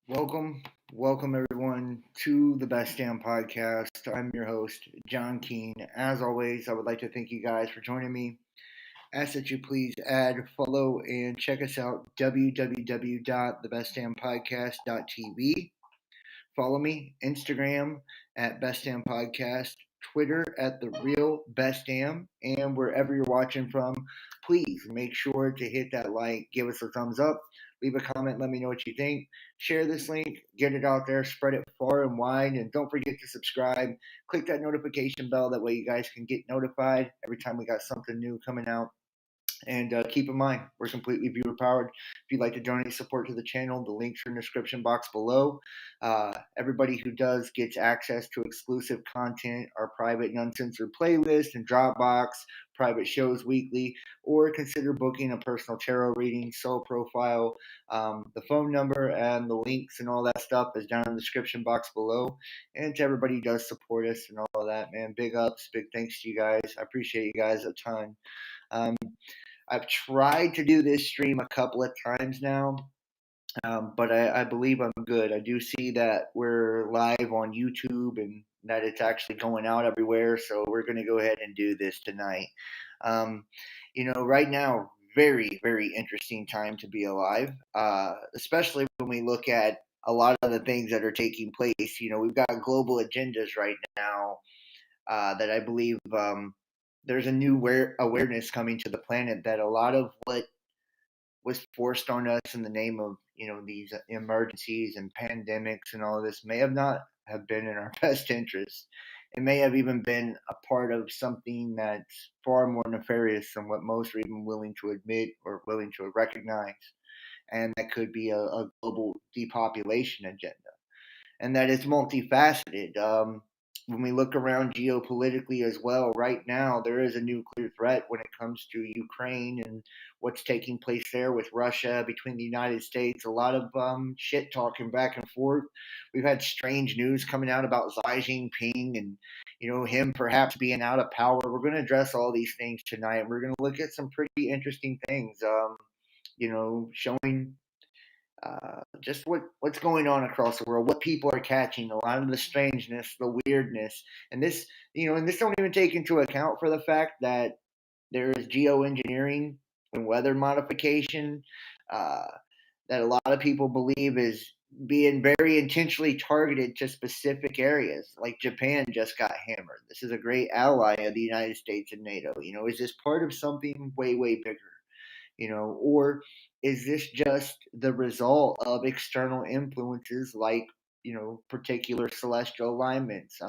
Welcome, welcome everyone to the Best Damn Podcast. I'm your host, John Keene. As always, I would like to thank you guys for joining me. Ask that you please add, follow, and check us out www.thebestdampodcast.tv. Follow me Instagram at Best Damn Podcast, Twitter at the Real Best Damn, and wherever you're watching from, please make sure to hit that like, give us a thumbs up, leave a comment, let me know what you think. Share this link, get it out there, spread it far and wide, and don't forget to subscribe. Click that notification bell. That way, you guys can get notified every time we got something new coming out. And keep in mind, we're completely viewer powered. If you'd like to donate support to the channel, the links are in the description box below. Everybody who does gets access to exclusive content, our private and uncensored playlist and Dropbox, private shows weekly, or consider booking a personal tarot reading, soul profile. The phone number and the links and all that stuff is down in the description box below. And to everybody who does support us and all of that, man, big ups, big thanks to you guys. I appreciate you guys a ton. Um, I've tried to do this stream a couple of times now, but I believe I'm good. I do see that we're live on YouTube and that it's actually going out everywhere, so we're going to go ahead and do this tonight. Um, right now, very, very interesting time to be alive, especially when we look at a lot of the things that are taking place. We've got global agendas right now that I believe there's a new awareness coming to the planet that a lot of what was forced on us in the name of these emergencies and pandemics and all of this may have not have been in our best interest. It may have even been a part of something that's far more nefarious than what most are even willing to admit or willing to recognize, and that could be a global depopulation agenda and that it's multifaceted. When we look around geopolitically as well, right now there is a nuclear threat when it comes to Ukraine and what's taking place there with Russia, between the United States. A lot of shit talking back and forth. We've had strange news coming out about Xi Jinping and him perhaps being out of power. We're going to address all these things tonight. We're going to look at some pretty interesting things. Showing just what's going on across the world, what people are catching, a lot of the strangeness, the weirdness, and this don't even take into account for the fact that there is geoengineering and weather modification uh, that a lot of people believe is being very intentionally targeted to specific areas. Like Japan just got hammered. This is a great ally of the United States and NATO. Is this part of something way, way bigger? Or is this just the result of external influences like, particular celestial alignments,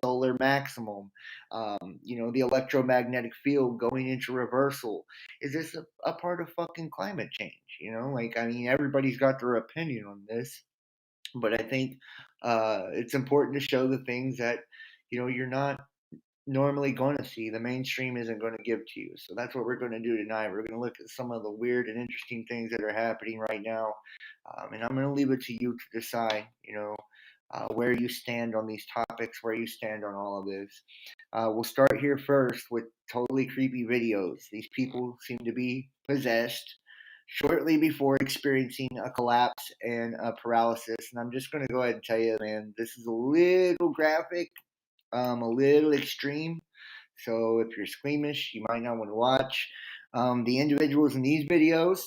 solar maximum, the electromagnetic field going into reversal? Is this a part of fucking climate change? Everybody's got their opinion on this, but I think it's important to show the things that, you're not normally going to see, the mainstream isn't going to give to you. So that's what we're going to do tonight. We're going to look at some of the weird and interesting things that are happening right now, and I'm going to leave it to you to decide. Where you stand on these topics, where you stand on all of this. We'll start here first with totally creepy videos. These people seem to be possessed shortly before experiencing a collapse and a paralysis. And I'm just going to go ahead and tell you, man, this is a little graphic, a little extreme. So if you're squeamish, you might not want to watch. The individuals in these videos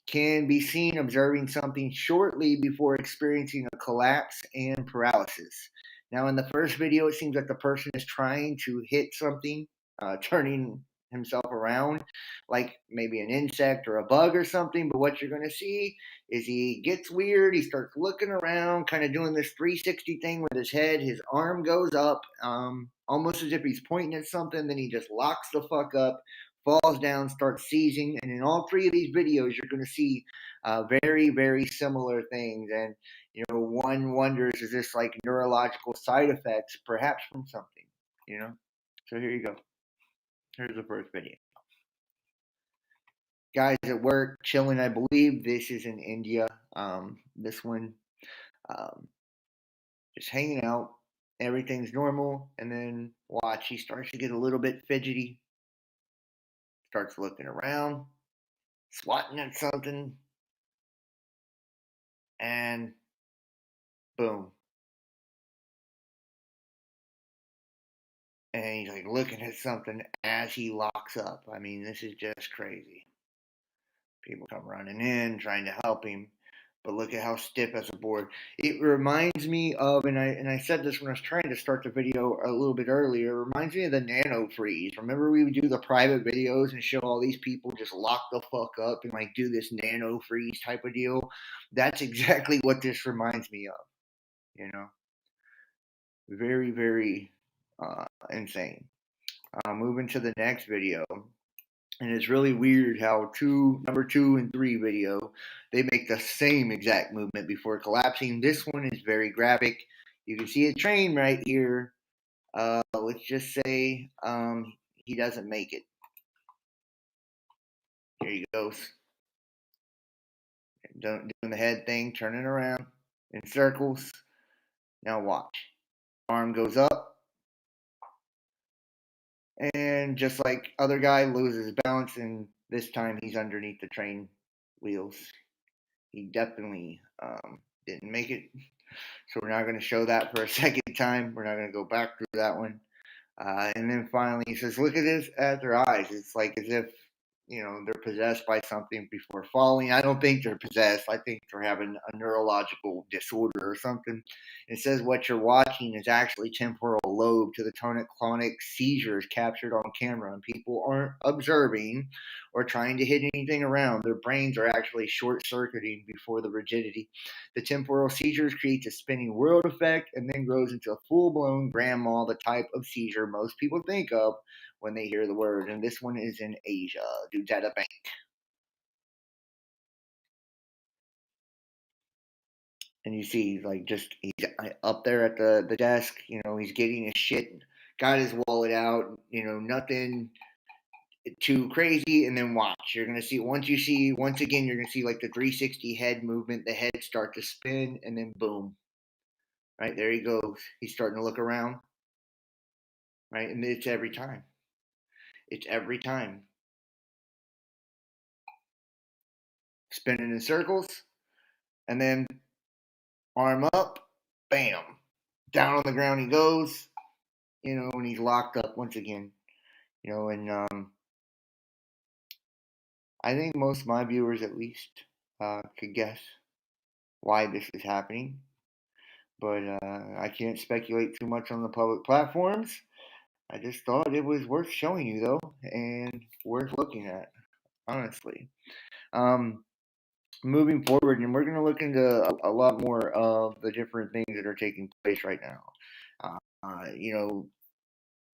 can be seen observing something shortly before experiencing a collapse and paralysis. Now, in the first video, it seems like the person is trying to hit something, turning himself around, like maybe an insect or a bug or something. But what you're going to see is he gets weird. He starts looking around, kind of doing this 360 thing with his head. His arm goes up, almost as if he's pointing at something. Then he just locks the fuck up, falls down, starts seizing. And in all three of these videos, you're going to see very, very similar things. And, one wonders, is this like neurological side effects, perhaps from something? So here you go. Here's the first video. Guys at work, chilling, I believe this is in India. This one, um, just hanging out. Everything's normal. And then watch, he starts to get a little bit fidgety, starts looking around, swatting at something, and Boom. And he's like looking at something as he locks up. I mean, this is just crazy. People come running in trying to help him, but look at how stiff as a board. It reminds me of, and I said this when I was trying to start the video a little bit earlier. It reminds me of the nano freeze. Remember we would do the private videos and show all these people just lock the fuck up and like do this nano freeze type of deal. That's exactly what this reminds me of. You know, very very insane. Moving to the next video. And it's really weird how number 2 and 3 video, they make the same exact movement before collapsing. This one is very graphic. You can see a train right here. Let's just say he doesn't make it. Here he goes. Doing the head thing, turning around in circles. Now watch. Arm goes up. And just like other guy loses balance, and this time he's underneath the train wheels. He definitely didn't make it. So we're not going to show that for a second time. We're not going to go back through that one. And then finally he says, look at this at their eyes. It's like as if, they're possessed by something before falling. I don't think they're possessed. I think they're having a neurological disorder or something. It says what you're watching is actually temporal lobe to the tonic-clonic seizures captured on camera, and people aren't observing or trying to hit anything around. Their brains are actually short-circuiting before the rigidity. The temporal seizures creates a spinning world effect and then grows into a full-blown grand mal, the type of seizure most people think of when they hear the word. And this one is in Asia. Dude's at a bank. And you see, like, just he's up there at the desk. He's getting his shit, got his wallet out. Nothing too crazy. And then watch, you're gonna see once again, you're gonna see like the 360 head movement. The head start to spin, and then boom, right there he goes. He's starting to look around, right, and it's every time. It's every time spinning in circles, and then arm up, bam, down on the ground he goes. And he's locked up once again. And I think most of my viewers, at least, could guess why this is happening. But I can't speculate too much on the public platforms. I just thought it was worth showing you, though, and worth looking at, honestly. Moving forward, and we're going to look into a lot more of the different things that are taking place right now.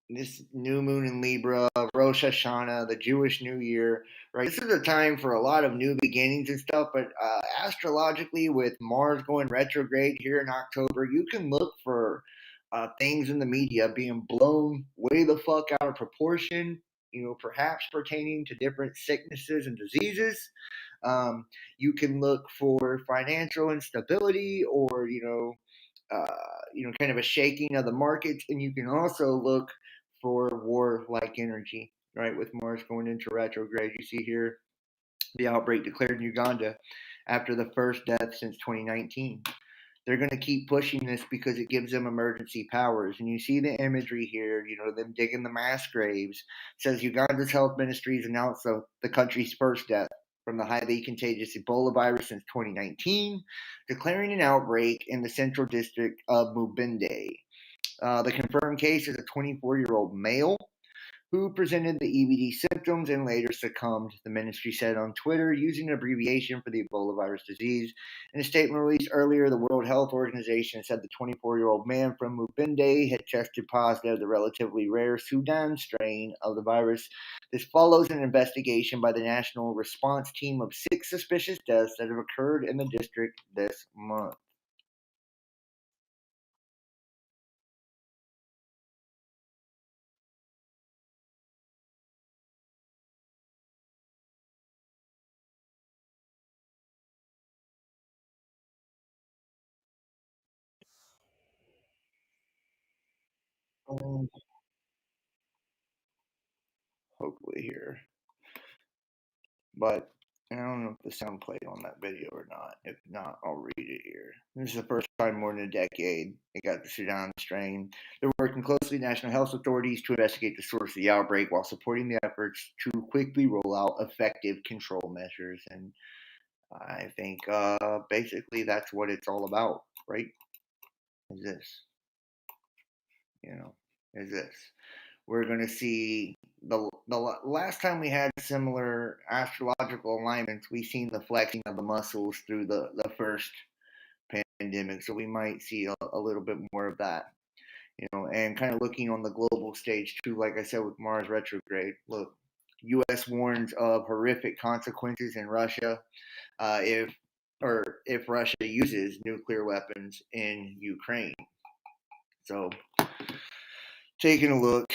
This new moon in Libra, Rosh Hashanah, the Jewish New Year, right? This is a time for a lot of new beginnings and stuff, but astrologically, with Mars going retrograde here in October, you can look for things in the media being blown way the fuck out of proportion, perhaps pertaining to different sicknesses and diseases. You can look for financial instability or, kind of a shaking of the markets, and you can also look for war-like energy, right? With Mars going into retrograde, you see here the outbreak declared in Uganda after the first death since 2019. They're going to keep pushing this because it gives them emergency powers. And you see the imagery here, them digging the mass graves. It says Uganda's health ministry has announced the country's first death from the highly contagious Ebola virus since 2019, declaring an outbreak in the central district of Mubende. The confirmed case is a 24-year-old male who presented the EBD symptoms and later succumbed, the ministry said on Twitter, using an abbreviation for the Ebola virus disease. In a statement released earlier, the World Health Organization said the 24-year-old man from Mubende had tested positive the relatively rare Sudan strain of the virus. This follows an investigation by the National Response Team of 6 suspicious deaths that have occurred in the district this month. Hopefully here. But And I don't know if the sound played on that video or not. If not, I'll read it here. This is the first time in more than a decade they got the Sudan strain. They're working closely with national health authorities to investigate the source of the outbreak while supporting the efforts to quickly roll out effective control measures. And I think basically that's what it's all about, right? Is this, is this. We're going to see the last time we had similar astrological alignments, we seen the flexing of the muscles through the first pandemic. So we might see a little bit more of that, and kind of looking on the global stage too, like I said, with Mars retrograde. Look, U.S. warns of horrific consequences in Russia if Russia uses nuclear weapons in Ukraine. So taking a look,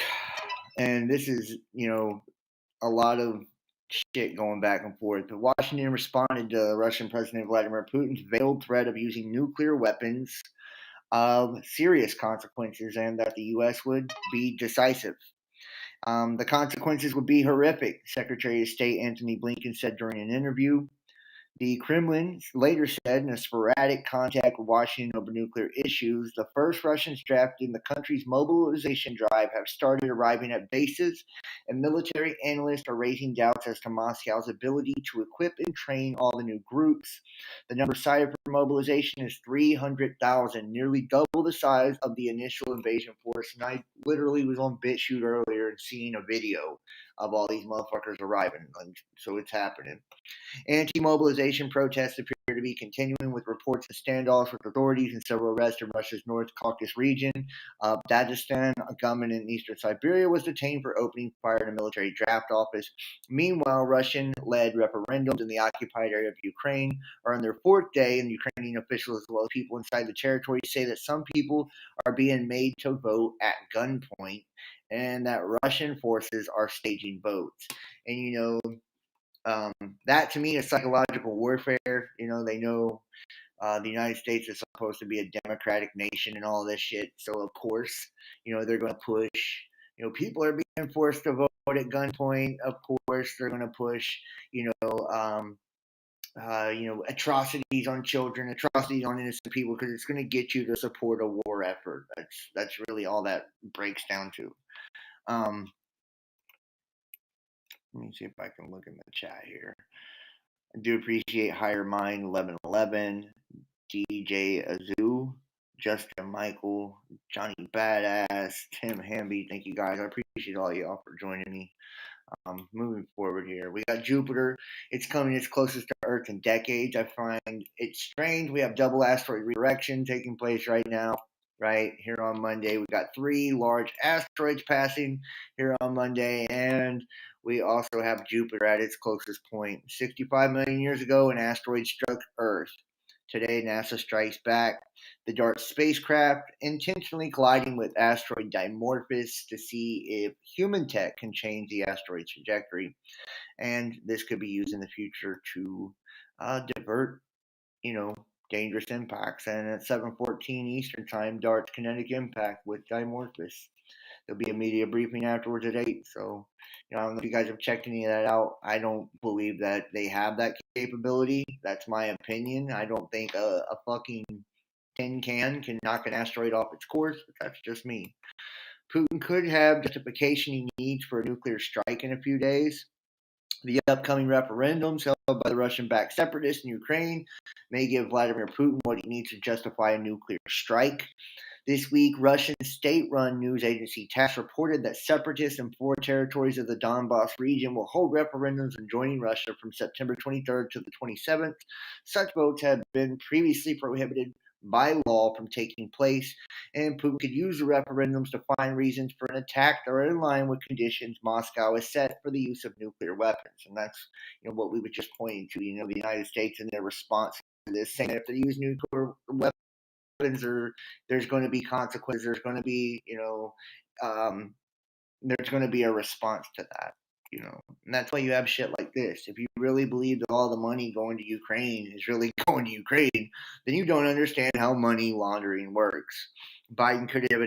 and this is, a lot of shit going back and forth. But Washington responded to Russian President Vladimir Putin's veiled threat of using nuclear weapons of serious consequences and that the U.S. would be decisive. The consequences would be horrific, Secretary of State Antony Blinken said during an interview. The Kremlin later said in a sporadic contact with Washington over nuclear issues, the first Russians drafted in the country's mobilization drive have started arriving at bases, and military analysts are raising doubts as to Moscow's ability to equip and train all the new groups. The number cited for mobilization is 300,000, nearly double the size of the initial invasion force. And I literally was on BitChute earlier and seeing a video of all these motherfuckers arriving. So it's happening. Anti-mobilization protests appear to be continuing, with reports of standoffs with authorities and several arrests in Russia's North Caucasus region. Dagestan, a gunman in eastern Siberia, was detained for opening fire in a military draft office. Meanwhile, Russian-led referendums in the occupied area of Ukraine are on their fourth day, and Ukrainian officials, as well as people inside the territory, say that some people are being made to vote at gunpoint and that Russian forces are staging votes. And that to me is psychological warfare. They know the United States is supposed to be a democratic nation and all this shit. So of course, they're going to push. People are being forced to vote at gunpoint. Of course, they're going to push. Atrocities on children, atrocities on innocent people, because it's going to get you to support a war effort. That's really all that breaks down to. Let me see if I can look in the chat here. I do appreciate Higher Mind 1111, DJ Azu, Justin Michael, Johnny Badass, Tim Hamby. Thank you guys. I appreciate all y'all for joining me. Moving forward here, we got Jupiter. It's coming its closest to Earth in decades. I find it strange. We have double asteroid redirection taking place right now. Right here on Monday, we got 3 large asteroids passing here on Monday, and we also have Jupiter at its closest point. 65 million years ago, an asteroid struck Earth. Today, NASA strikes back the DART spacecraft, intentionally colliding with asteroid Dimorphos to see if human tech can change the asteroid's trajectory. And this could be used in the future to divert, dangerous impacts. And at 7:14 Eastern Time, DART's kinetic impact with Dimorphos. There'll be a media briefing afterwards at 8. So, I don't know if you guys have checked any of that out. I don't believe that they have that capability. That's my opinion. I don't think a fucking tin can knock an asteroid off its course, but that's just me. Putin could have justification he needs for a nuclear strike in a few days. The upcoming referendums held by the Russian-backed separatists in Ukraine may give Vladimir Putin what he needs to justify a nuclear strike. This week, Russian state-run news agency TASS reported that separatists in 4 territories of the Donbass region will hold referendums on joining Russia from September 23rd to the 27th. Such votes have been previously prohibited by law from taking place, and Putin could use the referendums to find reasons for an attack that are in line with conditions Moscow has set for the use of nuclear weapons. And that's what we were just pointing to. The United States in their response to this, saying that if they use nuclear weapons, or there's going to be consequences, there's going to be there's going to be a response to that. And that's why you have shit like this. If you really believe that all the money going to Ukraine is really going to Ukraine, then you don't understand how money laundering works. Biden could have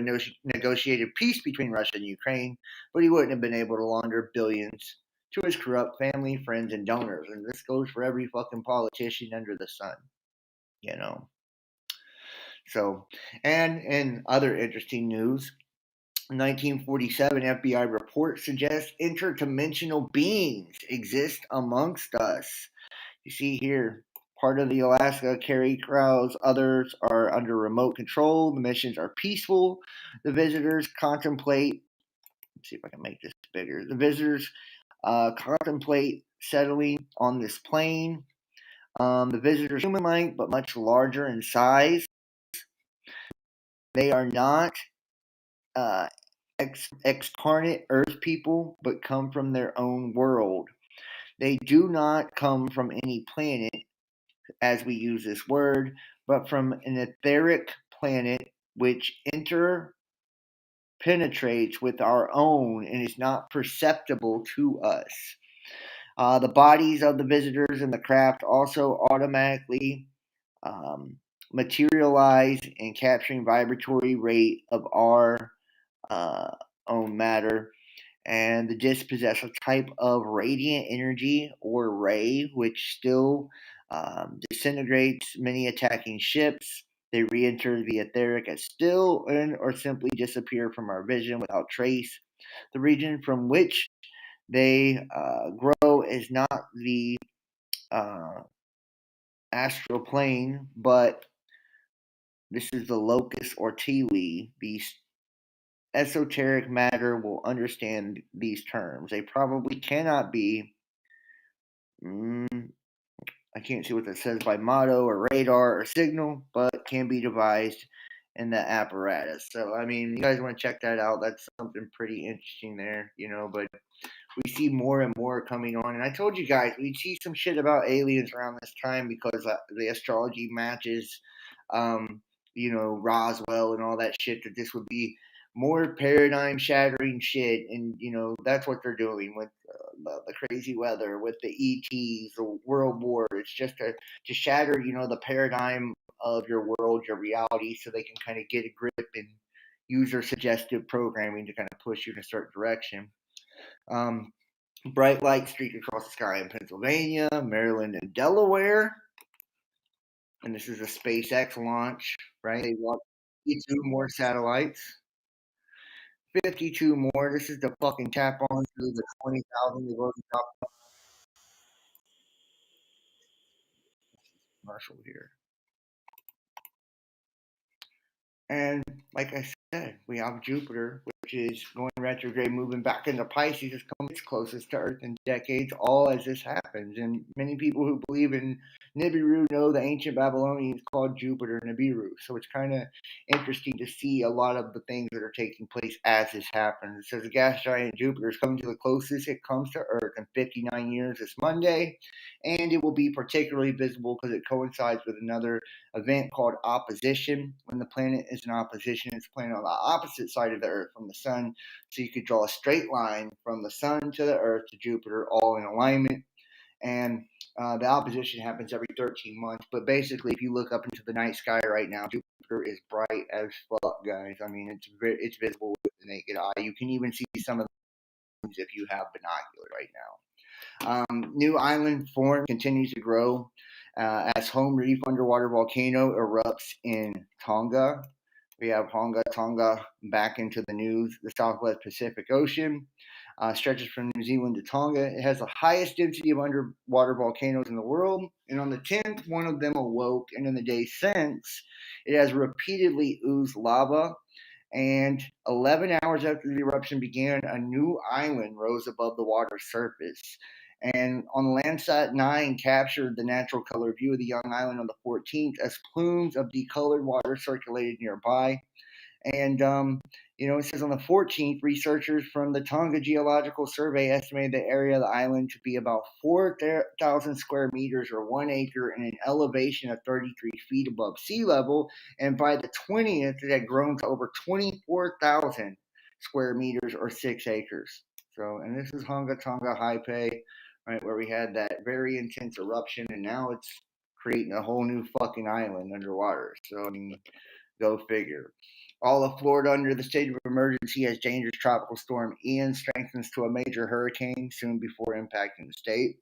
negotiated peace between Russia and Ukraine, but he wouldn't have been able to launder billions to his corrupt family, friends, and donors. And this goes for every fucking politician under the sun, you know. So, and in other interesting news, 1947 FBI report suggests interdimensional beings exist amongst us. You see here, part of the Alaska carry crowds, others are under remote control. The missions are peaceful. The visitors contemplate, let's see if I can make this bigger. The visitors contemplate settling on this plane. The visitors are human-like, but much larger in size. They are not uh, excarnate Earth people, but come from their own world. They do not come from any planet, as we use this word, but from an etheric planet which interpenetrates with our own and is not perceptible to us. The bodies of the visitors and the craft also automatically materialize in capturing vibratory rate of our uh, own matter, and the discs possess a type of radiant energy or ray which still disintegrates many attacking ships. They re-enter the etheric as still and or simply disappear from our vision without trace. The region from which they grow is not the uh, astral plane, but this is the locus or Tili. The esoteric matter will understand these terms. They probably cannot be, I can't see what that says by motto or radar or signal, but can be devised in the apparatus. So, I mean, you guys want to check that out. That's something pretty interesting there, you know, but we see more and more coming on. And I told you guys, we'd see some shit about aliens around this time because the astrology matches, um, you know, Roswell and all that shit, that this would be more paradigm shattering shit. And, you know, that's what they're doing with the crazy weather, with the ETs, the world war. It's just to shatter, you know, the paradigm of your world, your reality, so they can kind of get a grip and use their suggestive programming to kind of push you in a certain direction. Um, Bright light streak across the sky in Pennsylvania, Maryland, and Delaware. And this is a SpaceX launch, right? They launched 52 more satellites. 52 more. This is the fucking tap on to the 20,000 they've already dropped commercial here. And like I said, we have Jupiter, which is going retrograde, moving back into Pisces. It's coming its closest to Earth in decades, all as this happens. And many people who believe in Nibiru know the ancient Babylonians called Jupiter Nibiru. So it's kind of interesting to see a lot of the things that are taking place as this happens. It says the gas giant Jupiter is coming to the closest it comes to Earth in 59 years this Monday. And it will be particularly visible because it coincides with another event called opposition. When the planet is in opposition, it's playing on the opposite side of the Earth from the Sun. So you could draw a straight line from the Sun to the Earth to Jupiter, all in alignment. And the opposition happens every 13 months. But basically, if you look up into the night sky right now, Jupiter is bright as fuck, guys. I mean, it's visible with the naked eye. You can even see some of the things if you have binoculars right now. New island form continues to grow as Home Reef underwater volcano erupts in Tonga. We have Tonga back into the news. The Southwest Pacific Ocean stretches from New Zealand to Tonga. It has the highest density of underwater volcanoes in the world. And on the 10th, one of them awoke. And in the days since, it has repeatedly oozed lava. And 11 hours after the eruption began, a new island rose above the water surface. And on Landsat 9 captured the natural color view of the young island on the 14th as plumes of decolored water circulated nearby. And, it says on the 14th, researchers from the Tonga Geological Survey estimated the area of the island to be about 4,000 square meters or 1 acre and an elevation of 33 feet above sea level. And by the 20th, it had grown to over 24,000 square meters or 6 acres. So, and this is Tonga Haipe, right, where we had that very intense eruption, and now it's creating a whole new fucking island underwater. So, I mean, Go figure. All of Florida under the state of emergency as dangerous tropical storm Ian strengthens to a major hurricane soon before impacting the state.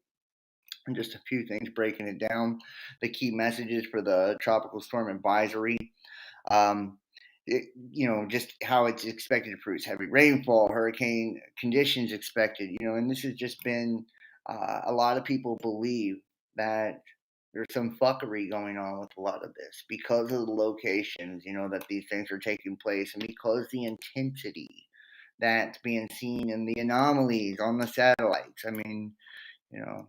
And just a few things breaking it down. The key messages for the tropical storm advisory. Um, just how it's expected to produce heavy rainfall, hurricane conditions expected, and this has just been a lot of people believe that there's some fuckery going on with a lot of this because of the locations, that these things are taking place and because the intensity that's being seen and the anomalies on the satellites. I mean, you know,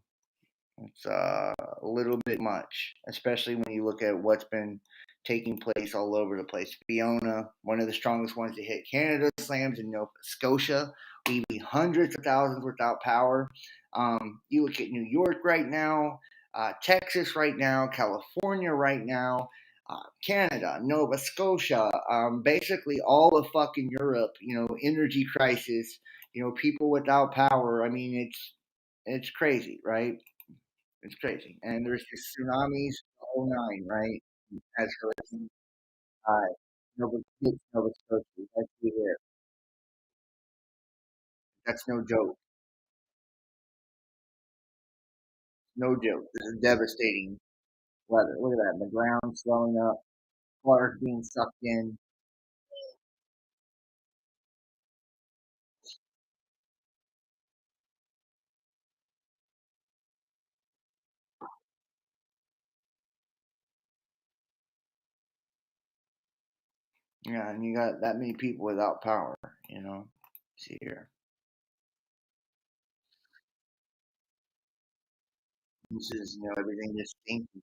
it's a little bit much, especially when you look at what's been taking place all over the place. Fiona, one of the strongest ones to hit Canada, slams in Nova Scotia, leaving hundreds of thousands without power. You look at New York right now, Texas right now, California right now, Canada, Nova Scotia, basically all of fucking Europe. Energy crisis. People without power. I mean, it's crazy, right? It's crazy. And there's just tsunamis, the whole nine, right? As hurricane, uh, Nova Scotia. Let's see here. That's no joke. No joke. This is devastating weather. Look at that. The ground swelling up, water being sucked in. Yeah, and you got that many people without power, See here. This is, everything just sinking.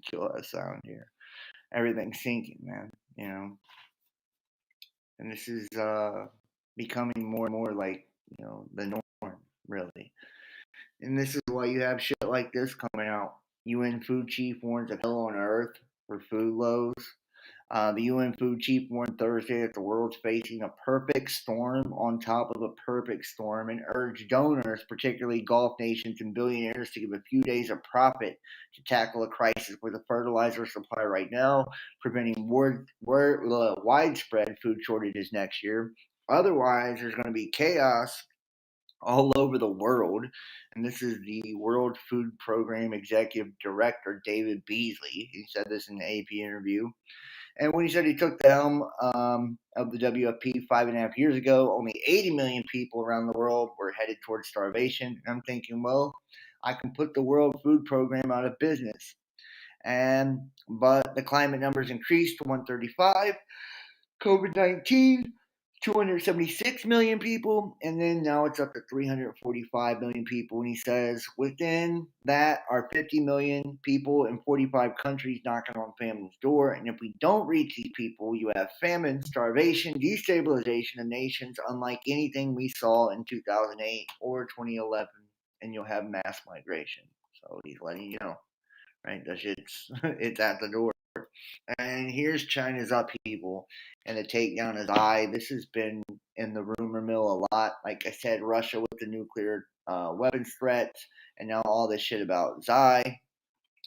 Kill that sound here. Everything's sinking, man. You know, and this is becoming more and more like, the norm, really. And this is why you have shit like this coming out. UN food chief warns of hell on earth for food lows. The UN food chief warned Thursday that the world's facing a perfect storm on top of a perfect storm and urged donors, particularly Gulf nations and billionaires, to give a few days of profit to tackle a crisis with a fertilizer supply right now, preventing widespread food shortages next year. Otherwise, there's going to be chaos all over the world. And this is the World Food Program Executive Director, David Beasley. He said this in an AP interview. And when he said he took the helm of the WFP 5.5 years ago, only 80 million people around the world were headed towards starvation. And I'm thinking, well, I can put the World Food Program out of business. But the climate numbers increased to 135. COVID-19, 276 million people, and then now it's up to 345 million people. And he says within that are 50 million people in 45 countries knocking on famine's door. And if we don't reach these people, you have famine, starvation, destabilization of nations unlike anything we saw in 2008 or 2011, and you'll have mass migration. So he's letting you know, right? That shit's it's at the door. And here's China's upheaval and the takedown of Xi. This has been in the rumor mill a lot. Like I said, Russia with the nuclear weapons threats, and now all this shit about Xi. I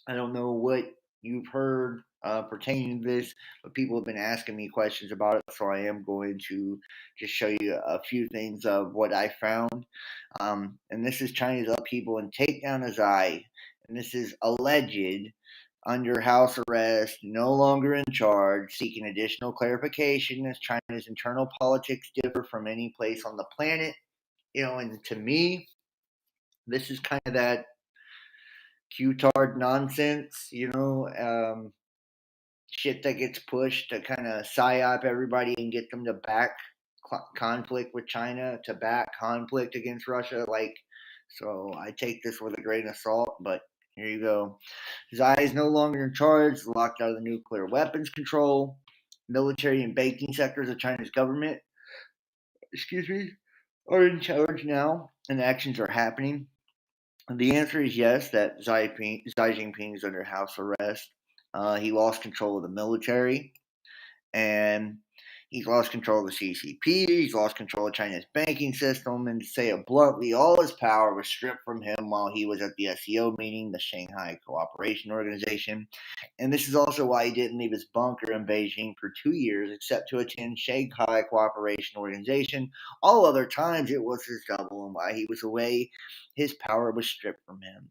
don't know what you've heard pertaining to this, but people have been asking me questions about it, so I am going to just show you a few things of what I found. And this is China's upheaval and takedown of Xi. And this is alleged under house arrest, no longer in charge, seeking additional clarification as China's internal politics differ from any place on the planet. And to me, this is kind of that Q-tard nonsense, shit that gets pushed to kind of psyop everybody and get them to back conflict with China, to back conflict against Russia. So I take this with a grain of salt, but here you go. Xi is no longer in charge, locked out of the nuclear weapons control. Military and banking sectors of China's government, are in charge now, and actions are happening. The answer is yes, that Xi Jinping is under house arrest. He lost control of the military, and He's lost control of the CCP. He's lost control of China's banking system. And to say it bluntly, all his power was stripped from him while he was at the SCO meeting, the Shanghai Cooperation Organization. And this is also why he didn't leave his bunker in Beijing for 2 years, except to attend Shanghai Cooperation Organization. All other times, it was his double, and while he was away, his power was stripped from him.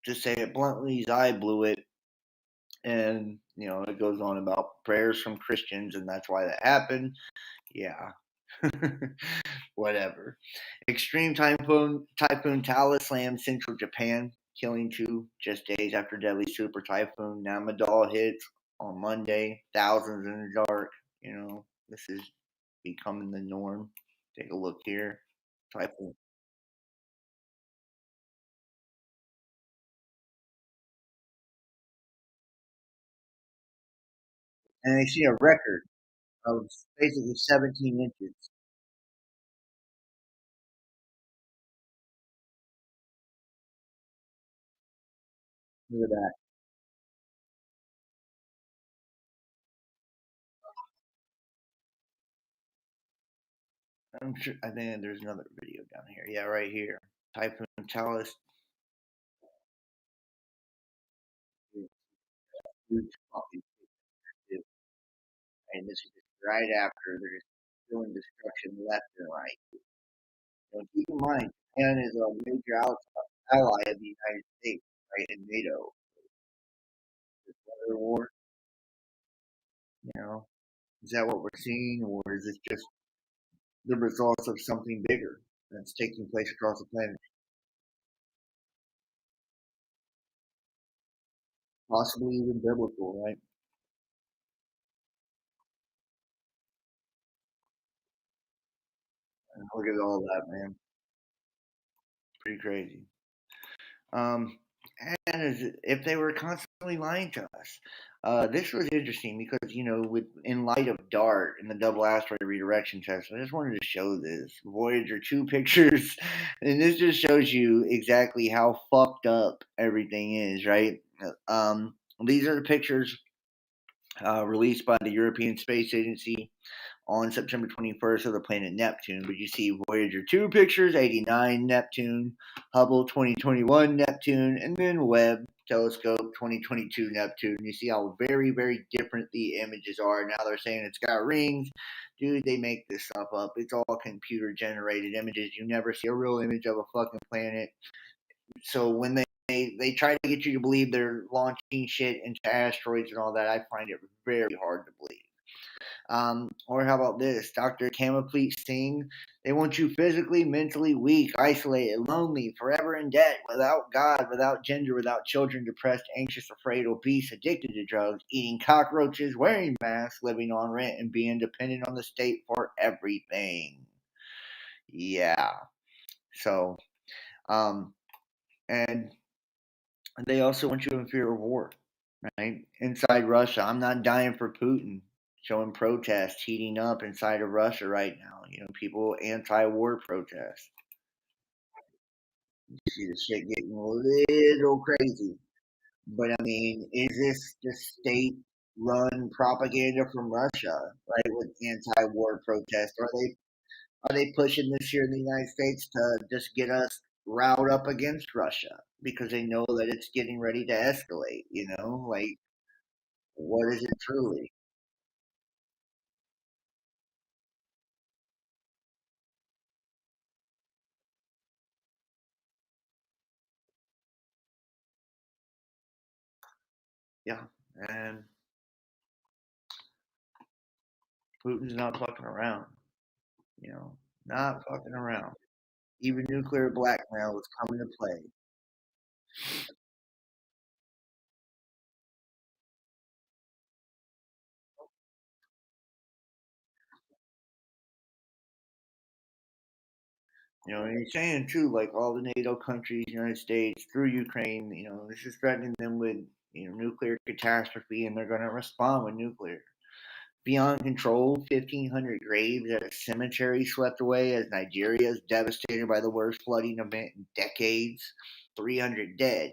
To say it bluntly, his eye blew it. And, it goes on about prayers from Christians, and that's why that happened. Yeah. Whatever. Extreme Typhoon Talis slammed central Japan, killing two just days after deadly super typhoon Namadal hits on Monday. Thousands in the dark. This is becoming the norm. Take a look here. Typhoon. And they see a record of basically 17 inches. Look at that. I'm sure. I think there's another video down here. Yeah, right here. Typhoon Talis. Huge fucking shit. And this is just right after they're just doing destruction left and right. Keep in mind, Japan is a major ally of the United States, right, in NATO. This weather war, you know, is that what we're seeing, or is this just the results of something bigger that's taking place across the planet? Possibly even biblical, right? And look at all that, man. Pretty crazy. Um, and as if they were constantly lying to us. This was interesting because with in light of DART and the double asteroid redirection test, I just wanted to show this Voyager 2 pictures, and this just shows you exactly how fucked up everything is, right? These are the pictures released by the European Space Agency on September 21st of the planet Neptune. But you see Voyager 2 pictures, 89 Neptune, Hubble 2021 Neptune, and then Webb telescope 2022 Neptune. You see how very, very different the images are. Now they're saying it's got rings. Dude, they make this stuff up. It's all computer generated images. You never see a real image of a fucking planet. So when they try to get you to believe they're launching shit into asteroids and all that, I find it very hard to believe. Or how about this? Dr. Kamapleet Singh, they want you physically, mentally weak, isolated, lonely, forever in debt, without God, without gender, without children, depressed, anxious, afraid, obese, addicted to drugs, eating cockroaches, wearing masks, living on rent, and being dependent on the state for everything. Yeah. So, and they also want you in fear of war, right? Inside Russia, I'm not dying for Putin. Showing protests heating up inside of Russia right now. People anti-war protests. You see the shit getting a little crazy. But I mean, is this the state-run propaganda from Russia, right? With anti-war protests, are they pushing this here in the United States to just get us riled up against Russia because they know that it's getting ready to escalate? Like what is it truly? Yeah, and Putin's not fucking around. You know, not fucking around. Even nuclear blackmail is coming to play. And he's saying too, like all the NATO countries, United States, through Ukraine, this is threatening them with, nuclear catastrophe, and they're going to respond with nuclear. Beyond control, 1,500 graves at a cemetery swept away as Nigeria is devastated by the worst flooding event in decades. 300 dead,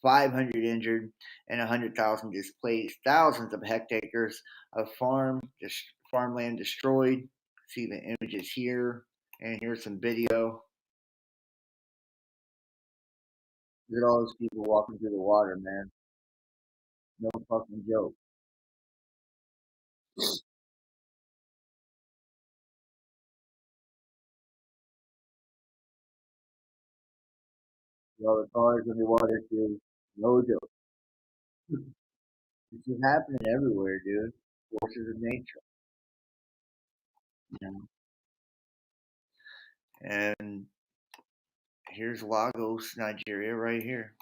500 injured, and 100,000 displaced. Thousands of hectares of farmland destroyed. See the images here, and here's some video. Look at all those people walking through the water, man. No fucking joke. All the cars in the water, too. No joke. This is happening everywhere, dude. Forces of nature. You know? And here's Lagos, Nigeria, right here.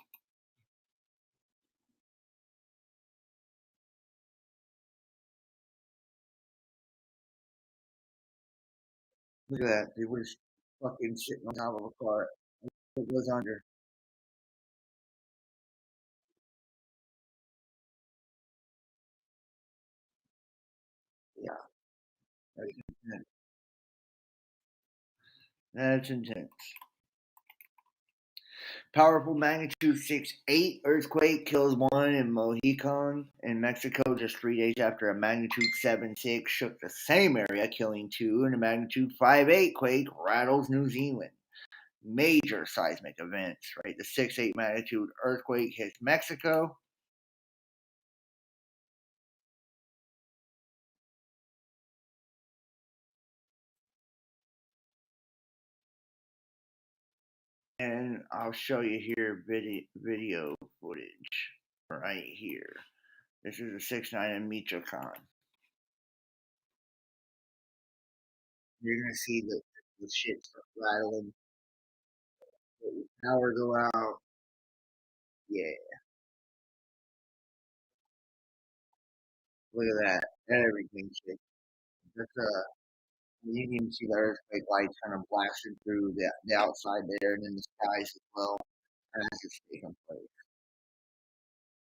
Look at that. They were just fucking sitting on top of a car. It goes under. Yeah, that's intense. That's intense. Powerful magnitude 6.8 earthquake kills one in Mohican in Mexico just 3 days after a magnitude 7.6 shook the same area, killing two, and a magnitude 5.8 quake rattles New Zealand. Major seismic events, right? The 6.8 magnitude earthquake hits Mexico. And I'll show you here video footage right here. This is a 6.9 in Michoacan. You're gonna see the shit start rattling, the power go out. Yeah, look at that. Everything shit. That's you can even see the earthquake lights kind of blasting through the outside there and in the skies as well as it's taking place.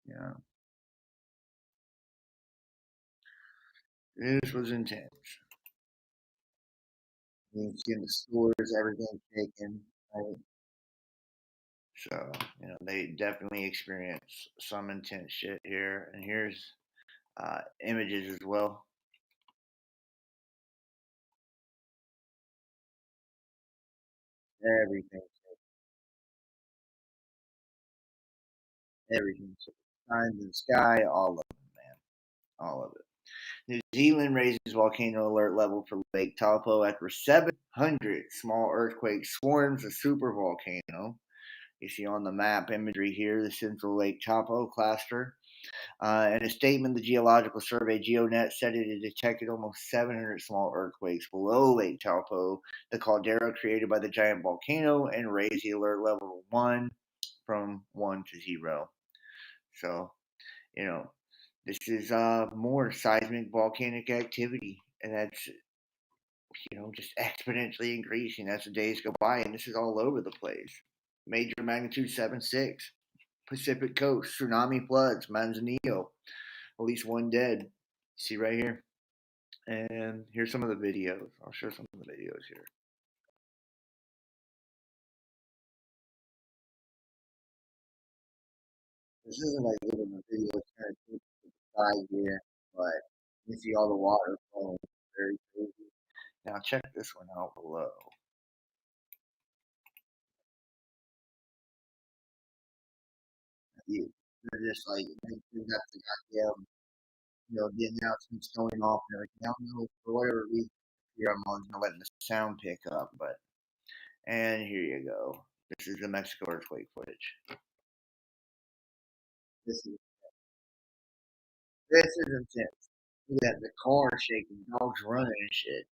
Yeah, this was intense. You can see in the stores, everything taken. Right? So, they definitely experience some intense shit here. And here's images as well. Everything, everything. Signs in the sky, all of it, man. All of it. New Zealand raises volcano alert level for Lake Taupo after 700 small earthquakes swarms a supervolcano. You see on the map imagery here the Central Lake Taupo cluster. In a statement, the Geological Survey GeoNet said it had detected almost 700 small earthquakes below Lake Taupo, the caldera created by the giant volcano, and raised the alert level to 1 from 1 to 0. So, you know, this is more seismic volcanic activity, and that's just exponentially increasing as the days go by, and this is all over the place. Major magnitude 7.6, Pacific coast, tsunami floods, Manzanillo, at least one dead. See right here. And here's some of the videos. I'll show some of the videos here. This isn't like little video, it's kind of to the side here, but you see all the water flowing. Very crazy. Now check this one out below. You, they're just like they got the goddamn the announcements going off and everything. I don't know for whatever reason here I'm on letting the sound pick up, but and here you go. This is the Mexico earthquake footage. This is this is intense. Look at that, the car shaking, dogs running and shit.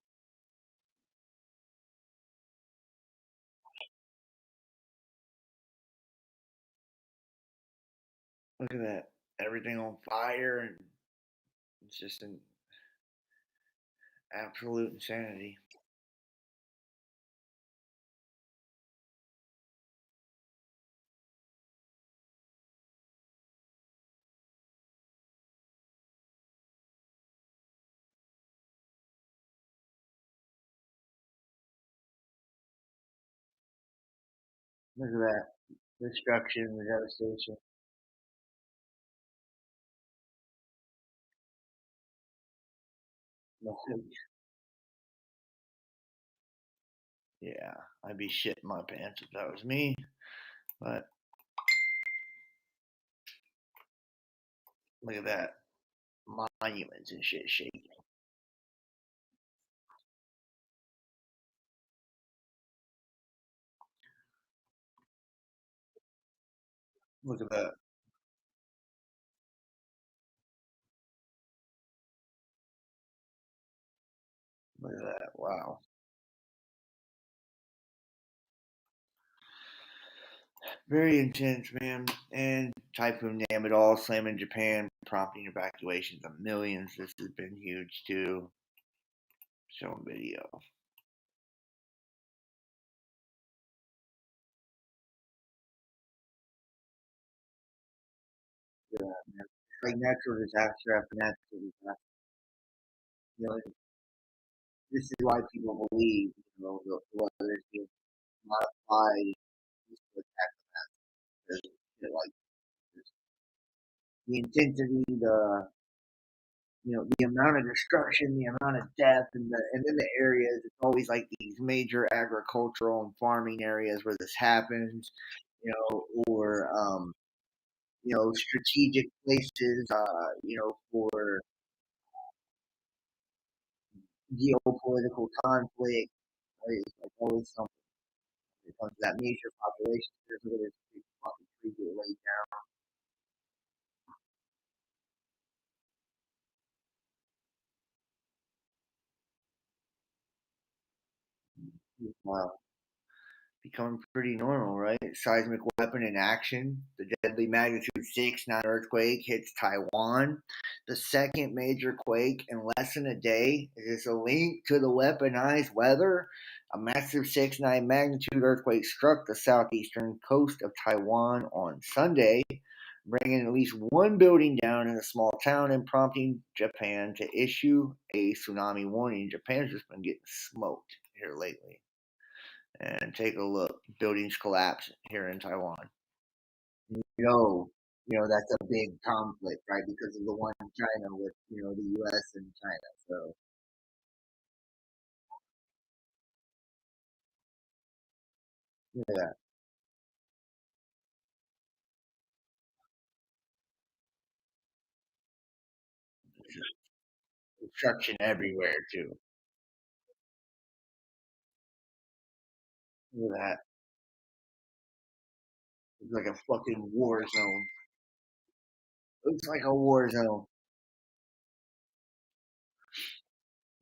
Look at that. Everything on fire and it's just an absolute insanity. Look at that. Destruction, the devastation. Yeah, I'd be shitting my pants if that was me. But look at that. Monuments and shit shaking. Look at that. Look at that. Wow. Very intense, man. And Typhoon All slamming Japan, prompting evacuations of millions. This has been huge too. Showing video. Yeah, man. It's like natural disaster after natural disaster. You know, this is why people believe, the weather is being modified to attack us. Like the intensity, the amount of destruction, the amount of death, and then the areas. It's always like these major agricultural and farming areas where this happens, or strategic places, for geopolitical conflict. Right? It's like always something. When it comes to that major population, there's a little fucking tree get laid down. Wow. Becoming pretty normal, right? Seismic weapon in action. The deadly magnitude 6.9 earthquake hits Taiwan. The second major quake in less than a day. Is this a link to the weaponized weather? A massive 6.9 magnitude earthquake struck the southeastern coast of Taiwan on Sunday, bringing at least one building down in a small town and prompting Japan to issue a tsunami warning. Japan's just been getting smoked here lately. And take a look. Buildings collapse here in Taiwan. know, that's a big conflict, right? Because of the one in China with, the U.S. and China. So, yeah, destruction everywhere, too. Look at that. It's like a fucking war zone. Looks like a war zone.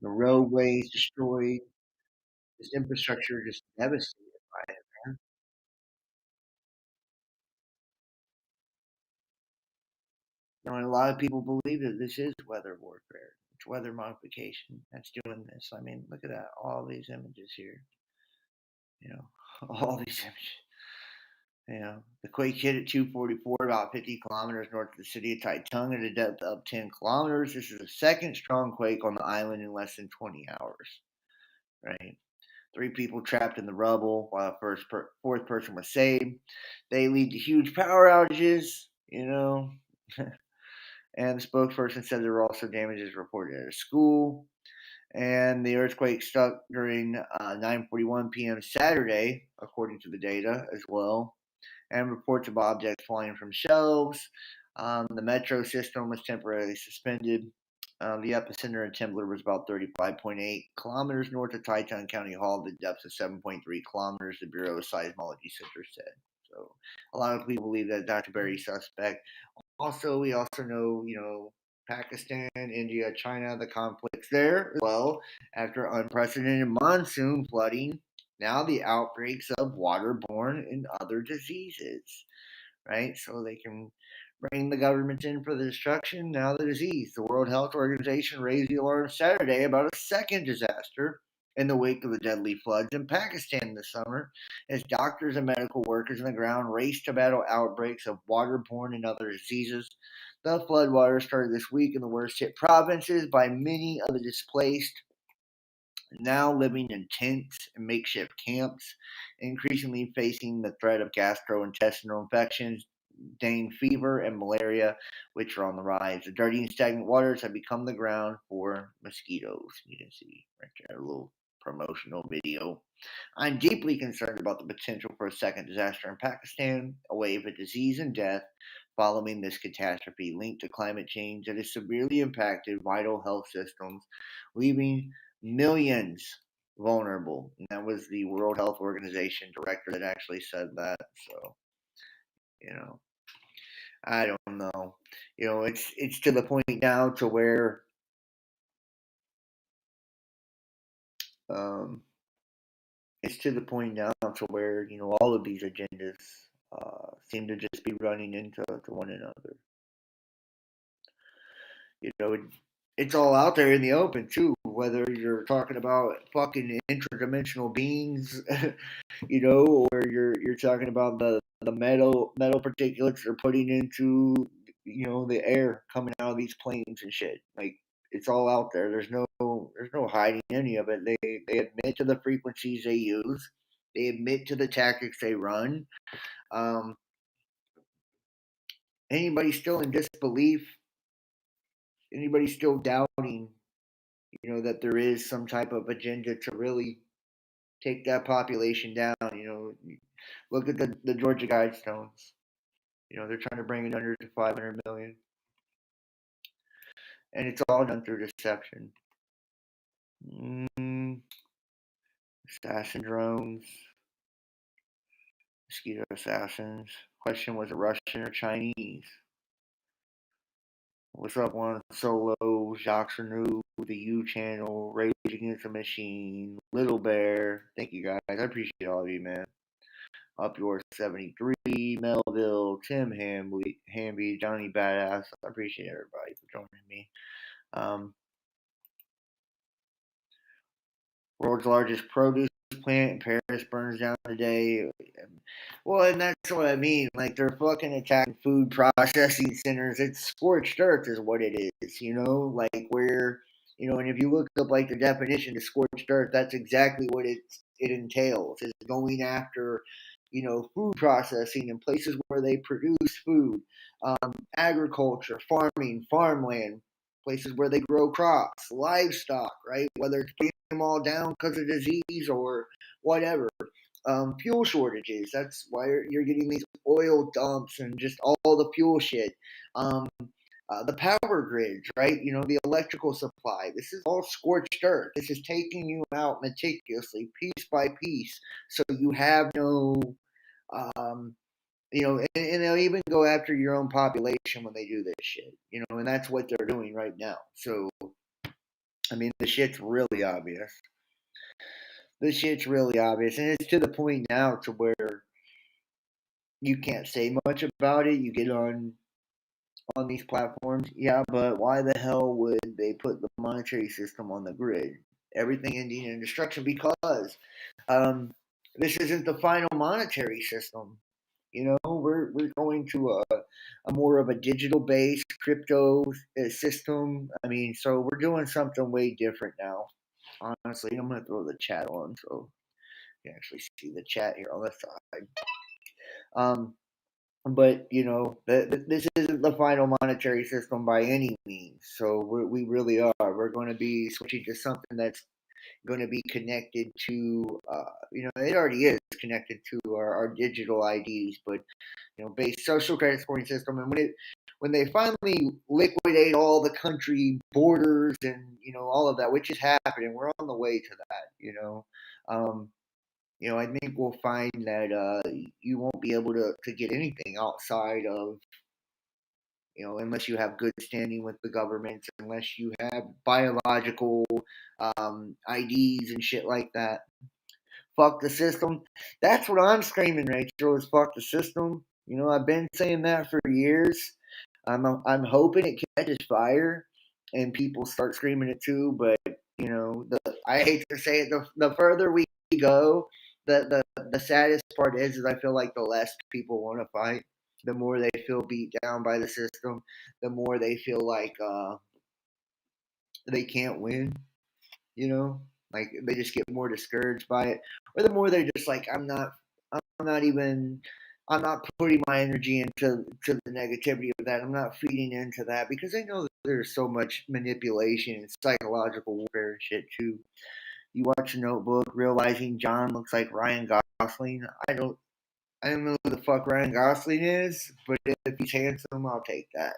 The roadways destroyed. This infrastructure just devastated by it, man. And a lot of people believe that this is weather warfare. It's weather modification that's doing this. I mean, look at that. All these images here. You know, all these images. The quake hit at 2:44, about 50 kilometers north of the city of Taitung, at a depth of 10 kilometers. This is the second strong quake on the island in less than 20 hours. Right, 3 people trapped in the rubble, while fourth person was saved. They lead to huge power outages. And the spokesperson said there were also damages reported at a school. And the earthquake struck during 9:41 p.m. Saturday, according to the data as well, and reports of objects flying from shelves. The metro system was temporarily suspended. The epicenter in Temblor was about 35.8 kilometers north of Taitung County Hall, the depth of 7.3 kilometers, the Bureau of Seismology Center said. So a lot of people believe that that's very suspect. Also, we also know, Pakistan, India, China, the conflicts there as well. After unprecedented monsoon flooding, now the outbreaks of waterborne and other diseases, right? So they can bring the government in for the destruction, now the disease. The World Health Organization raised the alarm Saturday about a second disaster in the wake of the deadly floods in Pakistan this summer, as doctors and medical workers on the ground raced to battle outbreaks of waterborne and other diseases. The floodwaters started this week in the worst hit provinces, by many of the displaced now living in tents and makeshift camps, increasingly facing the threat of gastrointestinal infections, fever, and malaria, which are on the rise. The dirty and stagnant waters have become the ground for mosquitoes. You can see right there a little promotional video. I'm deeply concerned about the potential for a second disaster in Pakistan, a wave of disease and death following this catastrophe linked to climate change that has severely impacted vital health systems, leaving millions vulnerable. And that was the World Health Organization director that actually said that. So, you know, I don't know. It's to the point now to where um, all of these agendas seem to just be running into one another. It's all out there in the open too. Whether you're talking about fucking interdimensional beings, or you're talking about the metal particulates they're putting into the air coming out of these planes and shit. Like it's all out there. There's no hiding any of it. They admit to the frequencies they use. They admit to the tactics they run. Um, anybody still in disbelief? Anybody still doubting? That there is some type of agenda to really take that population down. Look at the Georgia Guidestones. They're trying to bring it under to 500 million, and it's all done through deception. Assassin drones, mosquito assassins. Question: was it Russian or Chinese? What's up, one solo? Jacques Renew, the U channel, Rage Against the Machine, Little Bear. Thank you guys. I appreciate all of you, man. Up Yours 73, Melville, Tim Hamby, Johnny Badass. I appreciate everybody for joining me. World's largest produce plant in Paris burns down today. Well, and that's what I mean. Like, they're fucking attacking food processing centers. It's scorched earth, is what it is, Like, where, and if you look up, like, the definition of scorched earth, that's exactly what it entails, is going after, food processing in places where they produce food, agriculture, farming, farmland, places where they grow crops, livestock, right? Whether it's bringing them all down because of disease or whatever. Fuel shortages. That's why you're getting these oil dumps and just all the fuel shit. The power grids, right? The electrical supply. This is all scorched earth. This is taking you out meticulously, piece by piece, so you have no and they'll even go after your own population when they do this shit, and that's what they're doing right now. So, I mean, the shit's really obvious. And it's to the point now to where you can't say much about it. You get on these platforms, yeah, but why the hell would they put the monetary system on the grid? Everything ending in destruction because this isn't the final monetary system. We're going to a more of a digital based crypto system. I mean, so we're doing something way different now. Honestly, I'm gonna throw the chat on so you can actually see the chat here on the side. But this isn't the final monetary system by any means. So we really are. We're going to be switching to something that's going to be connected to, it already is connected to our digital IDs, but based social credit scoring system. And when they finally liquidate all the country borders and all of that, which is happening, we're on the way to that. I think we'll find that you won't be able to get anything outside of unless you have good standing with the government, unless you have biological IDs and shit like that. Fuck the system. That's what I'm screaming, Rachel, is fuck the system. I've been saying that for years. I'm hoping it catches fire and people start screaming it too. But I hate to say it, the further we go, the saddest part is I feel like the less people want to fight. The more they feel beat down by the system, the more they feel like they can't win. Like they just get more discouraged by it, or the more they're just like, I'm not even I'm not putting my energy into the negativity of that. I'm not feeding into that because I know that there's so much manipulation and psychological warfare and shit too. You watch a Notebook, realizing John looks like Ryan Gosling. I don't know who the fuck Ryan Gosling is, but if he's handsome, I'll take that.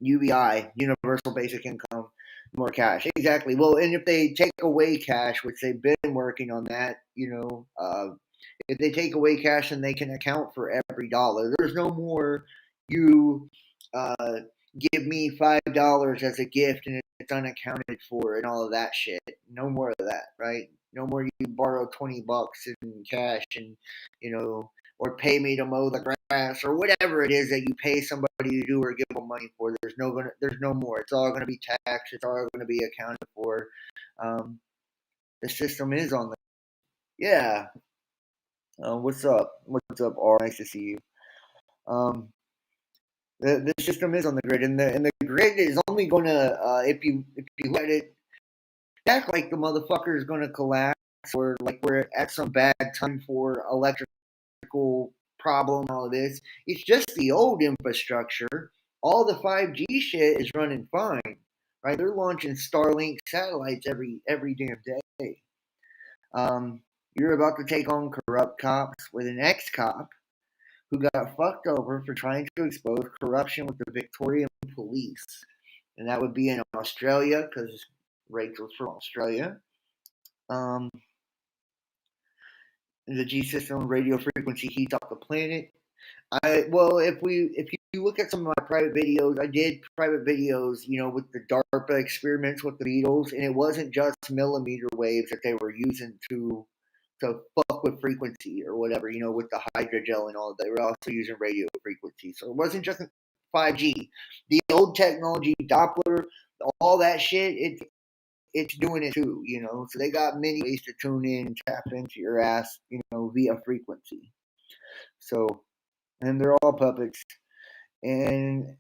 UBI, Universal Basic Income, more cash. Exactly. Well, and if they take away cash, which they've been working on that, if they take away cash and they can account for every dollar, there's no more you uh, give me $5 as a gift and it's unaccounted for and all of that shit. No more of that, right? No more you borrow $20 in cash and or pay me to mow the grass or whatever it is that you pay somebody to do or give them money for. There's no more. It's all gonna be taxed. It's all gonna be accounted for. Um, the system is on the yeah. What's up? What's up, R? Nice to see you. Um, the system is on the grid, and the grid is only going to if you let it act like the motherfucker is going to collapse, or like we're at some bad time for electrical problem. All of this, it's just the old infrastructure. All the 5G shit is running fine, right? They're launching Starlink satellites every damn day. You're about to take on corrupt cops with an ex-cop who got fucked over for trying to expose corruption with the Victorian police. And that would be in Australia, because Rachel's from Australia. Um, the G system radio frequency heats up the planet. If you look at some of my private videos, I did private videos, with the DARPA experiments with the Beatles, and it wasn't just millimeter waves that they were using to fuck with frequency or whatever, with the hydrogel and all of that. They were also using radio frequency. So it wasn't just 5G. The old technology, Doppler, all that shit, it's doing it too, So they got many ways to tune in and tap into your ass, via frequency. So, and they're all puppets. And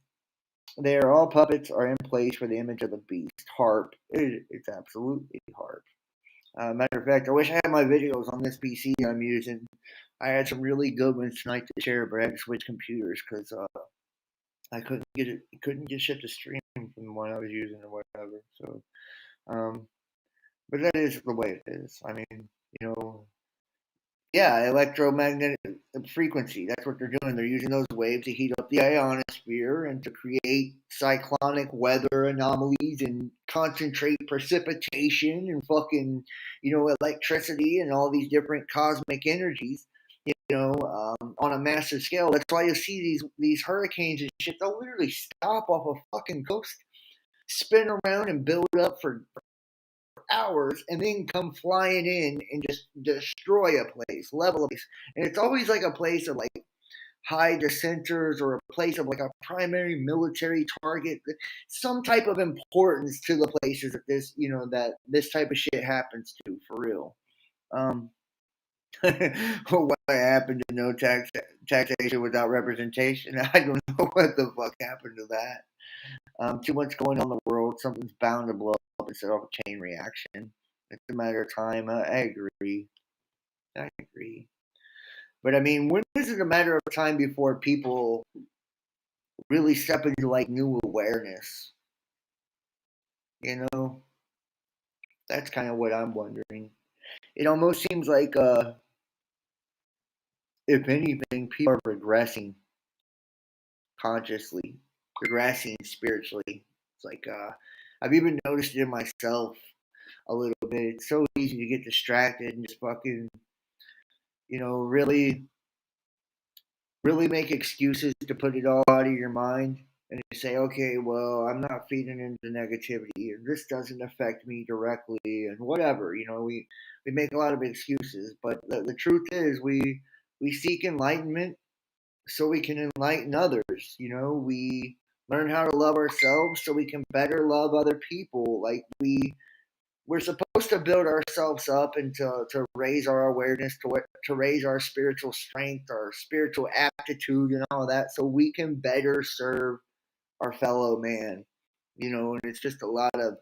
all puppets are in place for the image of the beast. Harp. It's absolutely harp. Matter of fact, I wish I had my videos on this PC I'm using. I had some really good ones tonight to share, but I had to switch computers because I couldn't get shit to stream from the one I was using or whatever. So, but that is the way it is. I mean, you know, yeah, electromagnetic frequency. That's what they're doing. They're using those waves to heat up the ionosphere and to create cyclonic weather anomalies and concentrate precipitation and fucking, electricity and all these different cosmic energies. On a massive scale. That's why you see these hurricanes and shit. They'll literally stop off a fucking coast, spin around, and build up for hours and then come flying in and just destroy a place, level a place. And it's always like a place of like high dissenters or a place of like a primary military target, some type of importance to the places that this type of shit happens to for real. What happened to no taxation without representation? I don't know what the fuck happened to that. Too much going on in the world. Something's bound to blow up instead of a chain reaction. It's a matter of time. I agree. I agree. But I mean, when is it a matter of time before people really step into like new awareness? That's kind of what I'm wondering. It almost seems like, if anything, people are regressing consciously, regressing spiritually. It's like, I've even noticed it in myself a little bit. It's so easy to get distracted and just fucking, really, really make excuses to put it all out of your mind and to say, okay, well, I'm not feeding into negativity and this doesn't affect me directly and whatever. We make a lot of excuses, but the truth is we seek enlightenment so we can enlighten others. We learn how to love ourselves so we can better love other people. Like we're supposed to build ourselves up and to raise our awareness, to raise our spiritual strength, our spiritual aptitude, and all that, so we can better serve our fellow man. And it's just a lot of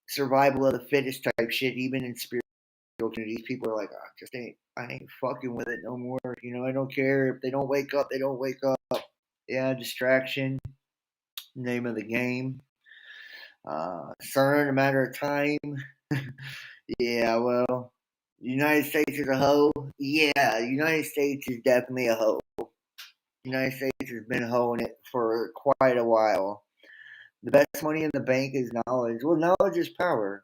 survival of the fittest type shit, even in communities, people are like, I ain't fucking with it no more. I don't care if they don't wake up, they don't wake up. Yeah, distraction, name of the game. CERN, a matter of time. Yeah, well, the United States is a hoe. Yeah, the United States is definitely a hoe. The United States has been hoeing it for quite a while. The best money in the bank is knowledge. Well, knowledge is power.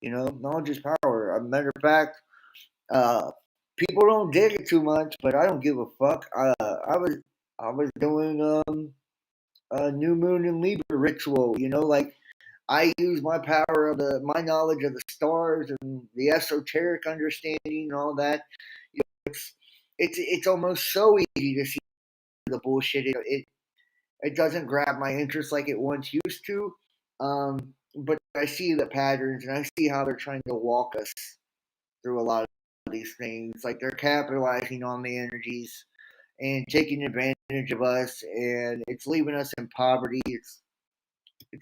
Knowledge is power. A matter of fact, uh, people don't dig it too much, but I don't give a fuck. I was doing a new moon and Libra ritual. Like I use my power of my knowledge of the stars and the esoteric understanding and all that. It's almost so easy to see the bullshit. It doesn't grab my interest like it once used to. But I see the patterns and I see how they're trying to walk us through a lot of these things. Like they're capitalizing on the energies and taking advantage of us, and it's leaving us in poverty. It's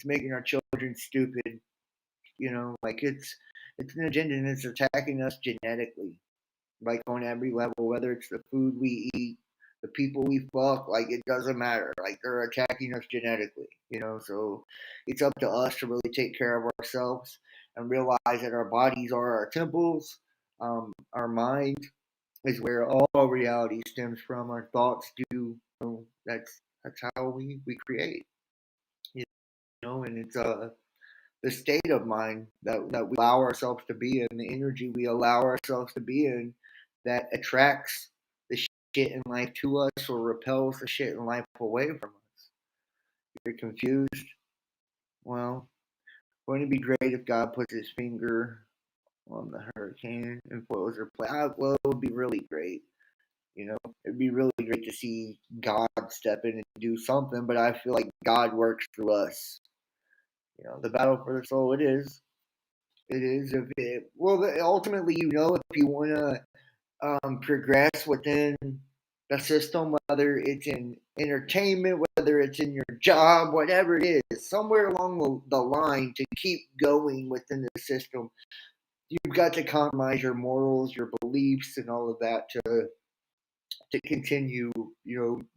making our children stupid. Like it's an agenda and it's attacking us genetically, like on every level, whether it's the food we eat, the people we fuck, like it doesn't matter. Like they're attacking us genetically. So it's up to us to really take care of ourselves and realize that our bodies are our temples. Our mind is where all reality stems from. Our thoughts do. That's how we create. And it's the state of mind that we allow ourselves to be in, the energy we allow ourselves to be in, that attracts the shit in life to us or repels the shit in life away from us. If you're confused, well, wouldn't it be great if God puts his finger on the hurricane and flows her play? Well, it would be really great. It'd be really great to see God step in and do something, but I feel like God works through us. The battle for the soul, it is. It is. Ultimately, if you want to progress within the system, whether it's in entertainment, whether it's in your job, whatever it is, somewhere along the line to keep going within the system, you've got to compromise your morals, your beliefs, and all of that to continue,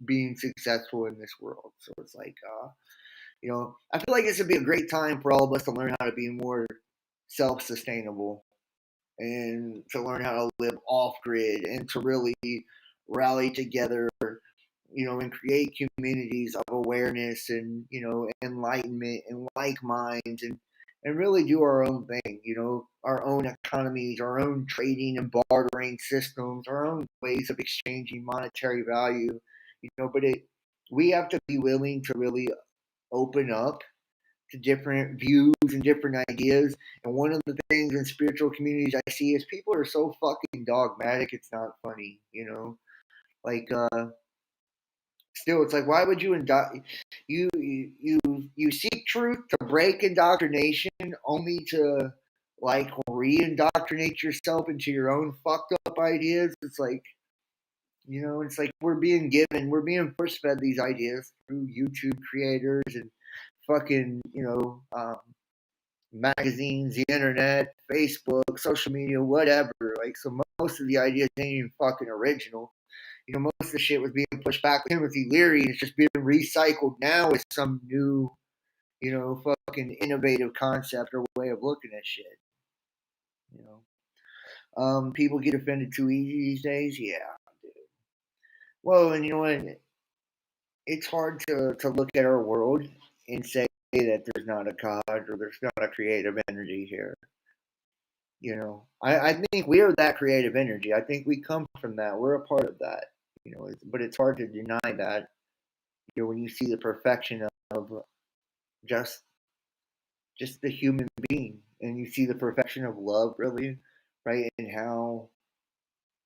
being successful in this world. So it's like, I feel like this would be a great time for all of us to learn how to be more self-sustainable and to learn how to live off grid and to really rally together, and create communities of awareness and, enlightenment and like minds and really do our own thing, our own economies, our own trading and bartering systems, our own ways of exchanging monetary value, but we have to be willing to really open up to different views and different ideas. And one of the things in spiritual communities I see is people are so fucking dogmatic. It's not funny. Like, still, it's like, why would you seek truth to break indoctrination only to like re-indoctrinate yourself into your own fucked up ideas? It's like, it's like we're being force fed these ideas through YouTube creators and fucking, magazines, the internet, Facebook, social media, whatever. Like, so most of the ideas ain't even fucking original. Most of the shit was being pushed back with Timothy Leary. It's just being recycled now as some new, fucking innovative concept or way of looking at shit. People get offended too easy these days. Yeah, dude. Well, and you know what? It's hard to look at our world and say that there's not a God or there's not a creative energy here. I think we're that creative energy. I think we come from that. We're a part of that. But it's hard to deny that. When you see the perfection of just the human being, and you see the perfection of love, really, right, and how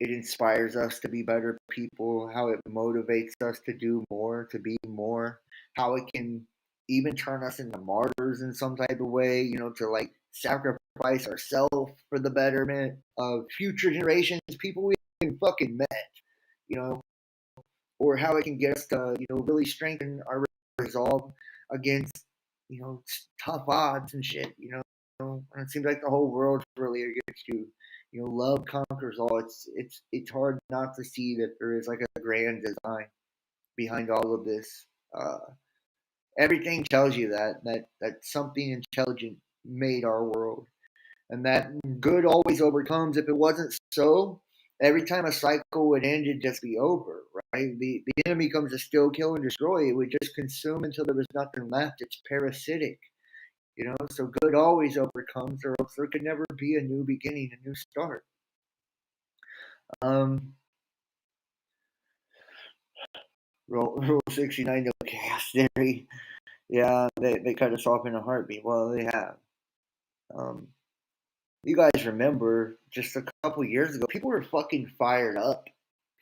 it inspires us to be better people, how it motivates us to do more, to be more, how it can even turn us into martyrs in some type of way, to like sacrifice ourselves for the betterment of future generations, people we haven't fucking met, you know, or how it can get us to, really strengthen our resolve against, tough odds and shit, And it seems like the whole world's really against you. love conquers all. It's hard not to see that there is like a grand design behind all of this. Everything tells you that something intelligent made our world, and that good always overcomes. If it wasn't so, every time a cycle would end, it'd just be over, right? The enemy comes to steal, kill, and destroy. It would just consume until there was nothing left. It's parasitic, So good always overcomes, or else there could never be a new beginning, a new start. Rule 69, no chaos theory. Yeah, they cut us off in a heartbeat. Well, they have. Um, you guys remember just a couple years ago, people were fucking fired up.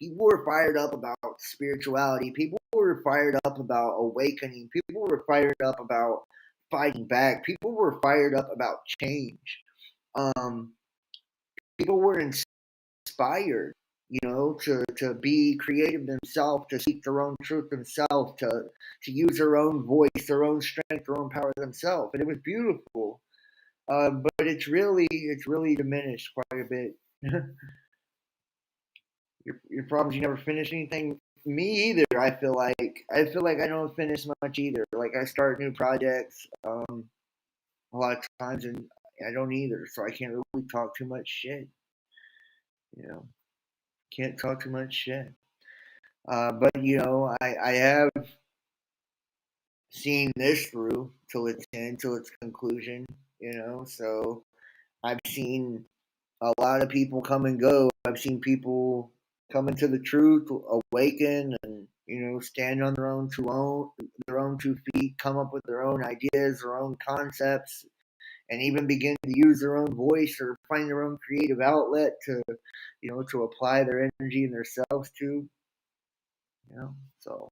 People were fired up about spirituality. People were fired up about awakening. People were fired up about fighting back. People were fired up about change. Um, People were inspired, to be creative themselves, to seek their own truth themselves, to use their own voice, their own strength, their own power themselves, and it was beautiful. But it's really diminished quite a bit. Your problems, you never finish anything. Me either. I feel like I don't finish much either. Like I start new projects a lot of times, and I don't either. So I can't really talk too much shit. You know, can't talk too much shit. But I have seen this through till its end, till its conclusion. So I've seen a lot of people come and go. I've seen people come into the truth, awaken, and stand on their own 2 feet, come up with their own ideas, their own concepts, and even begin to use their own voice or find their own creative outlet to apply their energy and themselves to. So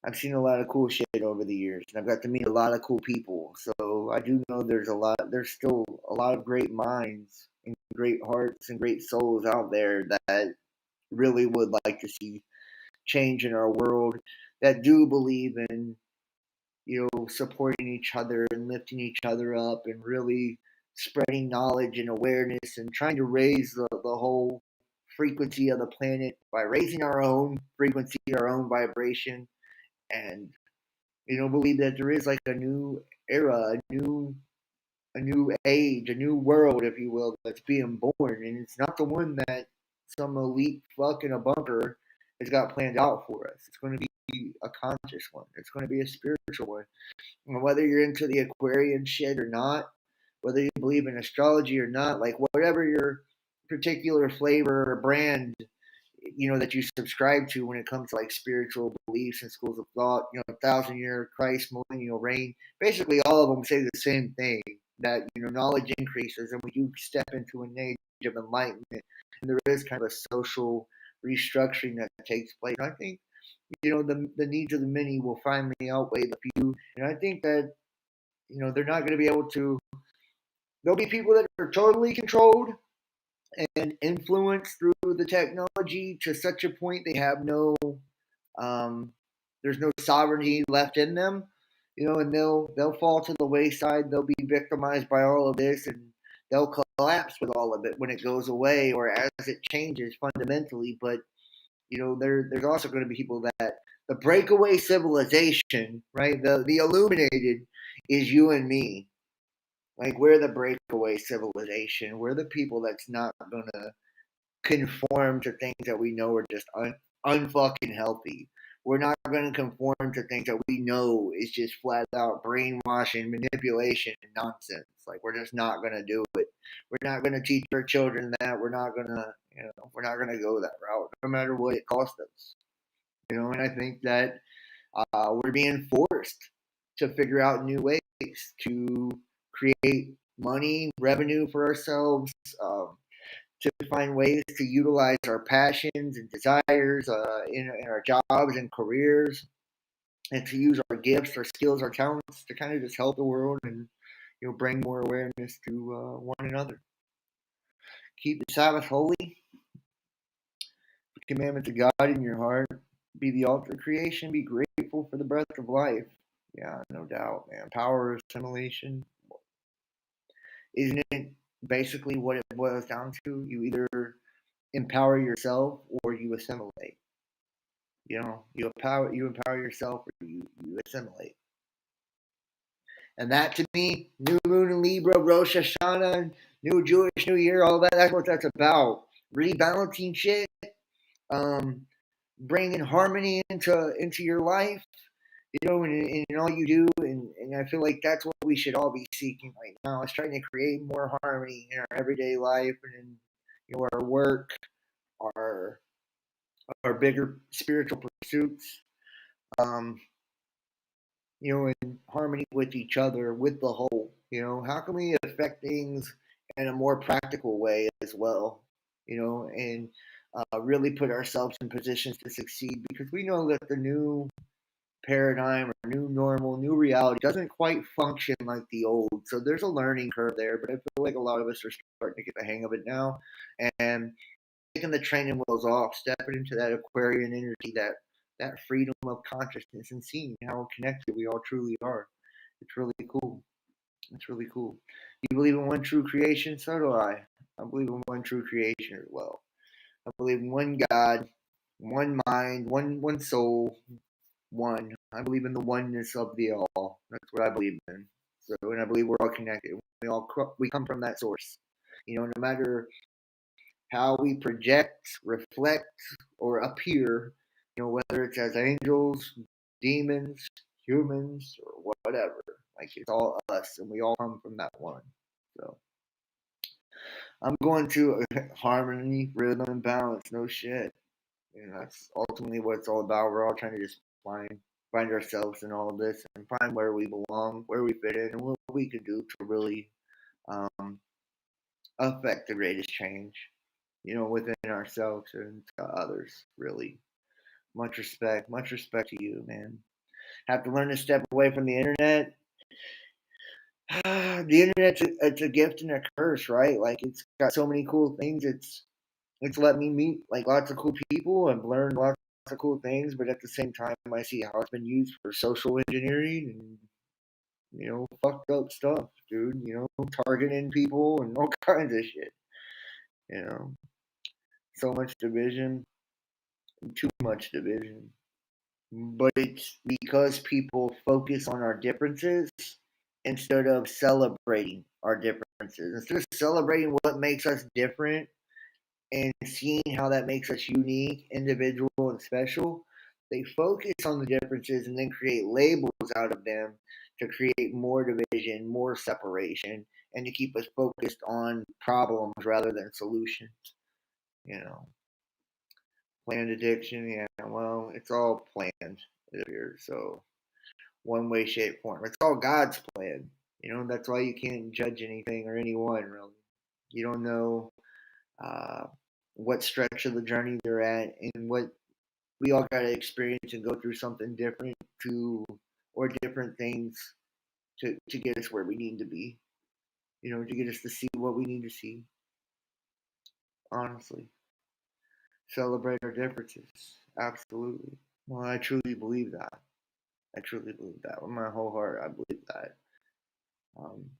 I've seen a lot of cool shit over the years, and I've got to meet a lot of cool people. So I do know there's still a lot of great minds and great hearts and great souls out there that really would like to see change in our world, that do believe in, supporting each other and lifting each other up and really spreading knowledge and awareness and trying to raise the whole frequency of the planet by raising our own frequency, our own vibration, and believe that there is like a new era, a new age, a new world, if you will, that's being born, and it's not the one that some elite fuck in a bunker has got planned out for us. It's going to be a conscious one. It's going to be a spiritual one. And whether you're into the Aquarian shit or not, whether you believe in astrology or not, like whatever your particular flavor or brand that you subscribe to when it comes to like spiritual beliefs and schools of thought, 1,000-year Christ, millennial reign. Basically, all of them say the same thing, that knowledge increases and we do step into an age of enlightenment, and there is kind of a social restructuring that takes place. And I think the needs of the many will finally outweigh the few, and I think that they're not going to be able to. There'll be people that are totally controlled and influenced through the technology to such a point they have there's no sovereignty left in them, and they'll fall to the wayside. They'll be victimized by all of this, and they'll collapse with all of it when it goes away or as it changes fundamentally. But there's also going to be people that the breakaway civilization, right? The illuminated is you and me. Like we're the breakaway civilization. We're the people that's not gonna conform to things that we know are just unfucking healthy. We're not going to conform to things that we know is just flat out brainwashing, manipulation, and nonsense. Like we're just not going to do it. We're not going to teach our children that. We're not going to, we're not going to go that route, no matter what it costs us. And I think that we're being forced to figure out new ways to create money, revenue for ourselves, to find ways to utilize our passions and desires in our jobs and careers, and to use our gifts, our skills, our talents to kind of just help the world and bring more awareness to one another. Keep the Sabbath holy. The commandments of God in your heart. Be the altar of creation. Be grateful for the breath of life. Yeah, no doubt, man. Power of assimilation. Isn't it basically what it boils down to. You either empower yourself or you assimilate. You empower yourself or you assimilate. And that to me, new moon in Libra, Rosh Hashanah, new Jewish New Year, all that's what that's about. Rebalancing shit, um, bringing harmony into your life, and all you do, and I feel like that's what we should all be seeking right now. Is trying to create more harmony in our everyday life and in our work, our our bigger spiritual pursuits. Um, in harmony with each other, with the whole. How can we affect things in a more practical way as well? And really put ourselves in positions to succeed because we know that the new paradigm or new normal, new reality doesn't quite function like the old. So there's a learning curve there, but I feel like a lot of us are starting to get the hang of it now. And taking the training wheels off, stepping into that Aquarian energy, that freedom of consciousness, and seeing how connected we all truly are. It's really cool. It's really cool. You believe in one true creation? So do I. I believe in one true creation as well. I believe in one God, one mind, one soul, one. I believe in the oneness of the all. That's what I believe in. So, and I believe we're all connected. We come from that source. No matter how we project, reflect, or appear, whether it's as angels, demons, humans, or whatever. Like it's all us, and we all come from that one. So I'm going to harmony, rhythm, and balance. No shit. That's ultimately what it's all about. We're all trying to just find ourselves in all of this and find where we belong, where we fit in, and what we can do to really um, affect the greatest change. Within ourselves and to others. Really, much respect to you, man. Have to learn to step away from the internet. The internet's it's a gift and a curse, right? Like it's got so many cool things. It's let me meet like lots of cool people and learn lots of cool things, but at the same time, I see how it's been used for social engineering and fucked up stuff, dude. Targeting people and all kinds of shit. You know, so much division, too much division. But it's because people focus on our differences instead of celebrating our differences. Instead of celebrating what makes us different and seeing how that makes us unique, individual, and special, they focus on the differences and then create labels out of them to create more division, more separation, and to keep us focused on problems rather than solutions. You know, planned addiction, yeah, well, it's all planned, it appears. So, one way, shape, form. It's all God's plan. That's why you can't judge anything or anyone, really. You don't know uh, what stretch of the journey they're at and what we all got to experience and go through something different or different things to get us where we need to be, to get us to see what we need to see, honestly. Celebrate our differences. Absolutely. Well, I truly believe that. I truly believe that. With my whole heart, I believe that. Um,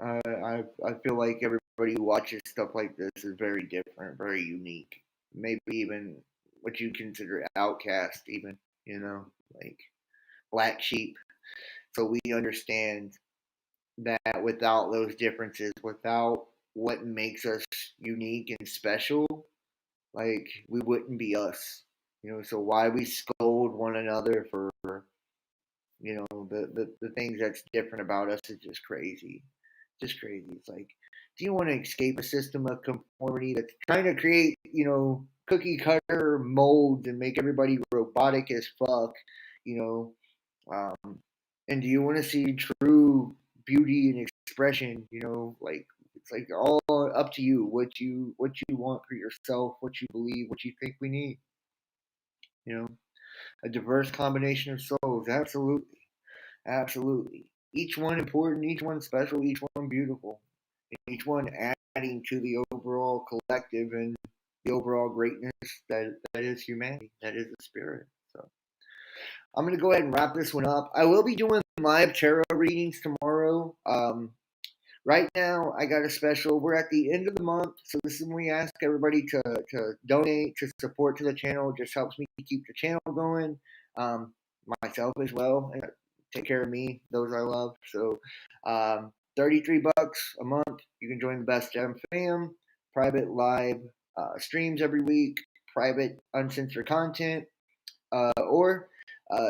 I feel like everybody who watches stuff like this is very different, very unique. Maybe even what you consider outcast, even like black sheep. So we understand that without those differences, without what makes us unique and special, like we wouldn't be us. So why we scold one another for the things that's different about us is just crazy. Just crazy. It's like, do you want to escape a system of conformity that's trying to create, cookie cutter molds and make everybody robotic as fuck, you know? And do you want to see true beauty and expression? Like it's like all up to you. What you want for yourself, what you believe, what you think we need. You know, a diverse combination of souls. Absolutely. Absolutely. Each one important, each one special, each one beautiful, and each one adding to the overall collective and the overall greatness that is humanity, that is the spirit. So I'm gonna go ahead and wrap this one up. I will be doing live tarot readings tomorrow. Right now, I got a special. We're at the end of the month, so this is when we ask everybody to donate, to support to the channel. It just helps me keep the channel going, um, myself as well, and take care of me, those I love. So, 33 bucks a month. You can join the Best Gem fam. Private live streams every week. Private uncensored content. Or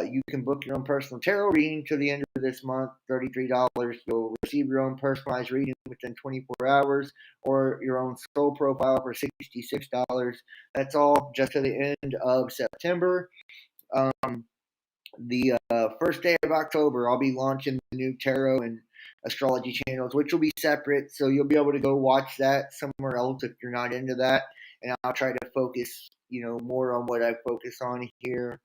you can book your own personal tarot reading to the end of this month, $33. You'll receive your own personalized reading within 24 hours, or your own soul profile for $66. That's all just to the end of September. The first day of October, I'll be launching the new tarot and astrology channels, which will be separate. So you'll be able to go watch that somewhere else if you're not into that. And I'll try to focus, more on what I focus on here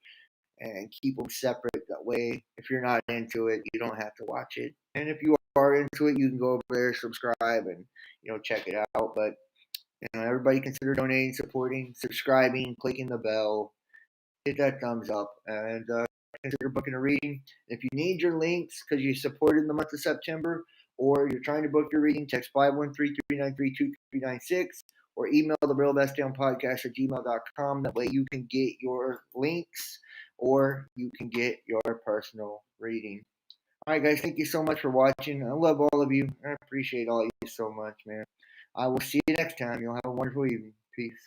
and keep them separate. That way, if you're not into it, you don't have to watch it. And if you are into it, you can go over there, subscribe, and check it out. But everybody consider donating, supporting, subscribing, clicking the bell, hit that thumbs up, and consider booking a reading. If you need your links because you supported the month of September, or you're trying to book your reading, text 513-393-2396 or email the realbestdownpodcast at gmail.com. That way you can get your links or you can get your personal reading. All right, guys, thank you so much for watching. I love all of you. I appreciate all of you so much, man. I will see you next time. You'll have a wonderful evening. Peace.